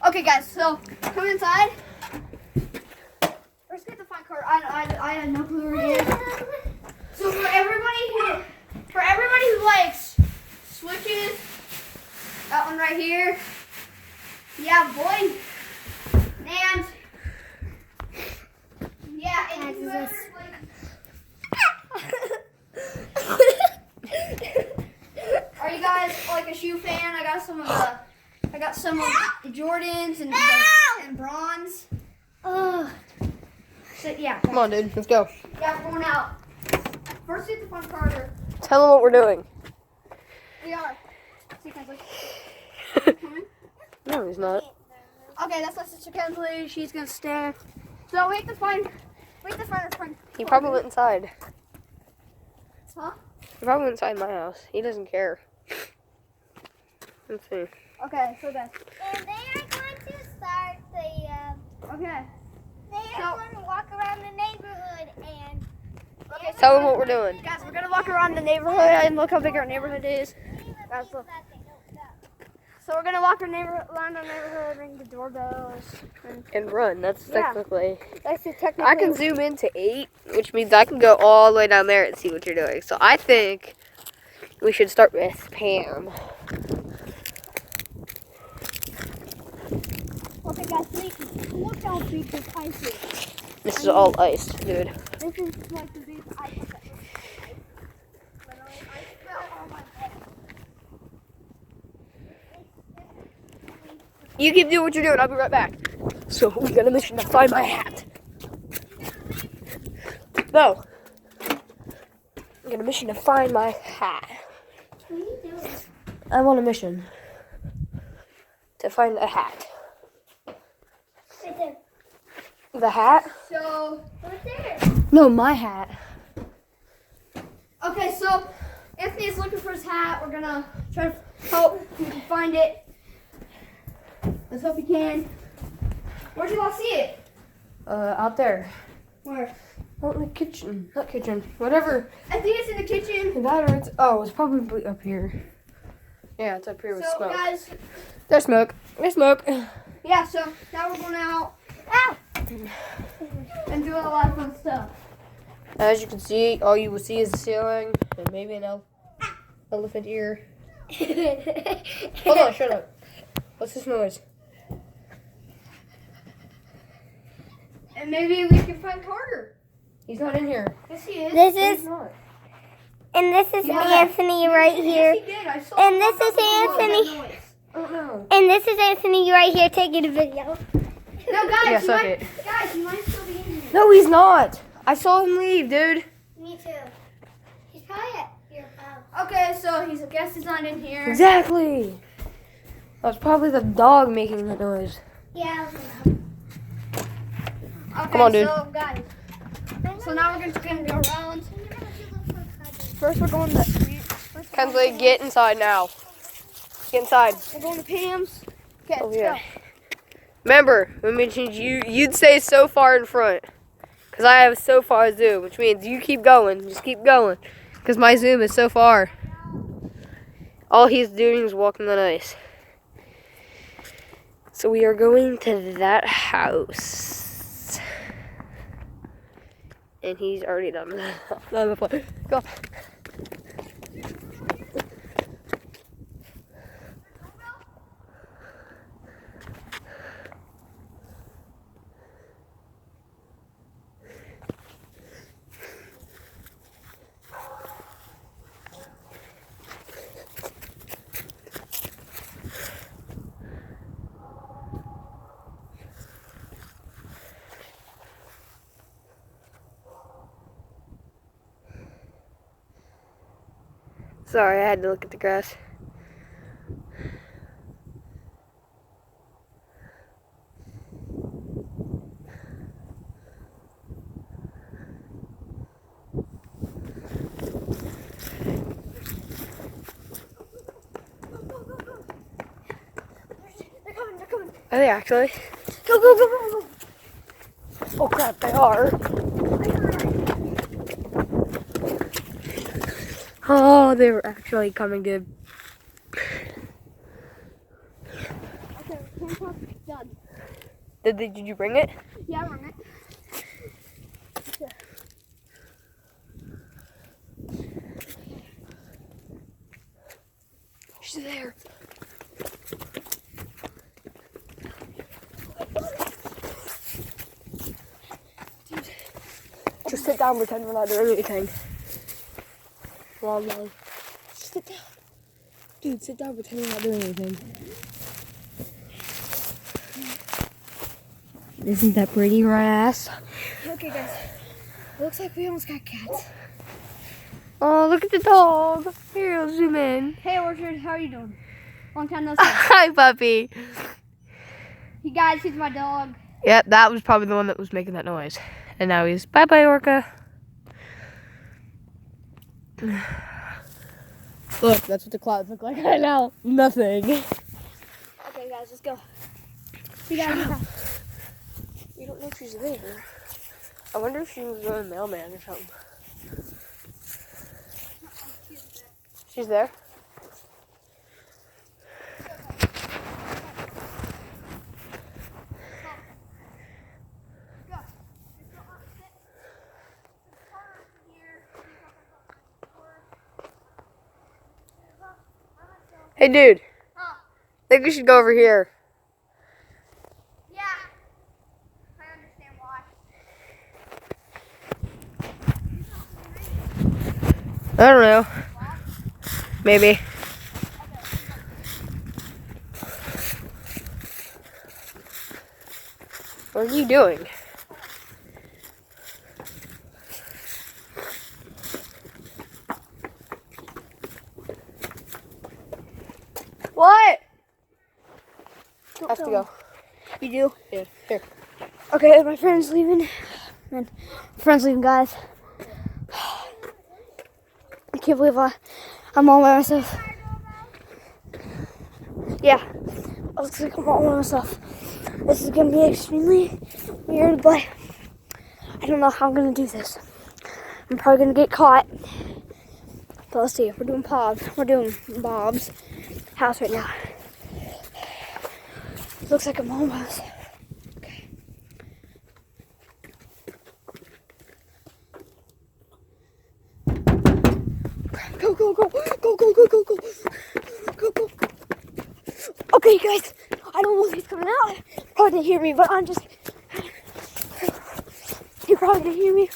Okay, guys, so come inside. Let's get the fun card. I have no clue where it is. So for everybody who likes switches, that one right here. Yeah, boy. And yeah, and whoever are you guys like a shoe fan? I got some of the Jordans and bronze. So yeah. Come on, dude. Let's go. Yeah, we're going out. First, get the fun Carter. Tell them what we're doing. We are. See, Kensley. No, he's not. Okay, that's my sister Kensley. She's gonna stay. So wait the fun. He probably went inside. Huh? He probably went inside my house. He doesn't care. Let's see. Okay, so guys. And they are going to start the, Okay. they are going to walk around the neighborhood and... Okay, Tell them what we're doing. Guys, we're gonna walk around the neighborhood and look how big our neighborhood is. Guys, look. So we're gonna walk around the neighborhood, ring the doorbells, And run. That's Yeah. technically. that's the technical. I can zoom into 8, which means I can go all the way down there and see what you're doing. So I think we should start with Pam. Okay, guys, look how big this ice is. This is all iced, dude. This is like the biggest ice. Literally, I fell on my head. You keep doing what you're doing. I'll be right back. So we got a mission to find my hat. No. I got a mission to find my hat. What are you doing? I'm on a mission to find a hat. Right there. The hat? So, Right there. No, my hat. okay, so Anthony's looking for his hat. We're gonna try to help him find it. Let's hope he can. Where'd you all see it? Out there. Where? Oh, in the kitchen. Not kitchen. Whatever. I think it's in the kitchen. That or it's, oh, it's probably up here. Yeah, it's up here with So, smoke. guys, There's smoke. There's smoke. yeah, so now we're going out. Ow! And doing a lot of fun stuff. As you can see, all you will see is the ceiling and maybe an elephant ear. Hold on, shut up. What's this noise? And maybe we can find Carter. He's not in here. Yes, he is. This He's is, not. and this is Yeah. Anthony right here. Yes, he did. I saw And him this walk is up the road, Anthony. that noise. Oh no. And this is Anthony right here taking a video. No, guys, Yeah, he suck might, it. guys, he might still be in here. No, he's not. I saw him leave, dude. Me too. He's probably at your house. Okay, so I guess he's not in here. Exactly. That was probably the dog making the noise. Yeah. Okay, Come on, dude. So, guys, so now we're gonna go around. First, we're going to. Kensley, get inside now. Get inside. We're going to Pam's. Okay, Oh let's yeah. go. Remember, I mentioned you'd stay so far in front. Because I have so far zoom, which means you keep going. Just keep going. Because my zoom is so far. All he's doing is walking the ice. So we are going to that house. And he's already done that. Go. Sorry, I had to look at the grass. They're coming. Are they actually? Go. Oh crap, they are. Oh, they were actually coming, dude. Okay, can't talk done. Did you bring it? Yeah, I run it. She's there. Just sit down, pretend we're not doing anything. Long. Sit down. Dude, sit down, pretend we're not doing anything. Isn't that pretty, ass? Okay, guys. Looks like we almost got cats. Oh, look at the dog. Here, I'll zoom in. Hey, Orchard, how are you doing? Long time no see. Hi, puppy. You guys, he's my dog. Yep, that was probably the one that was making that noise. And now he's bye-bye, Orca. Look, that's what the clouds look like right now. Nothing. Okay, guys, let's go. You guys, We don't know if she's there. I wonder if she was going to mailman or something. She's there? Hey, dude. Huh? I think we should go over here. Yeah. I understand why. I don't know. Maybe. What are you doing? What? I have to go. You do? Yeah, here. Okay, my friend's leaving. Man, my friend's leaving, guys. I can't believe I'm all by myself. Yeah, it looks like I'm all by myself. This is gonna be extremely weird, but I don't know how I'm gonna do this. I'm probably gonna get caught. But let's see. We're doing Bob's house right now. Looks like I'm all by myself. Okay. Go, go, go, go, go, go, go, go, go, go. Okay, guys, I don't know if he's coming out. Probably didn't hear me, but I'm just. He probably didn't hear me.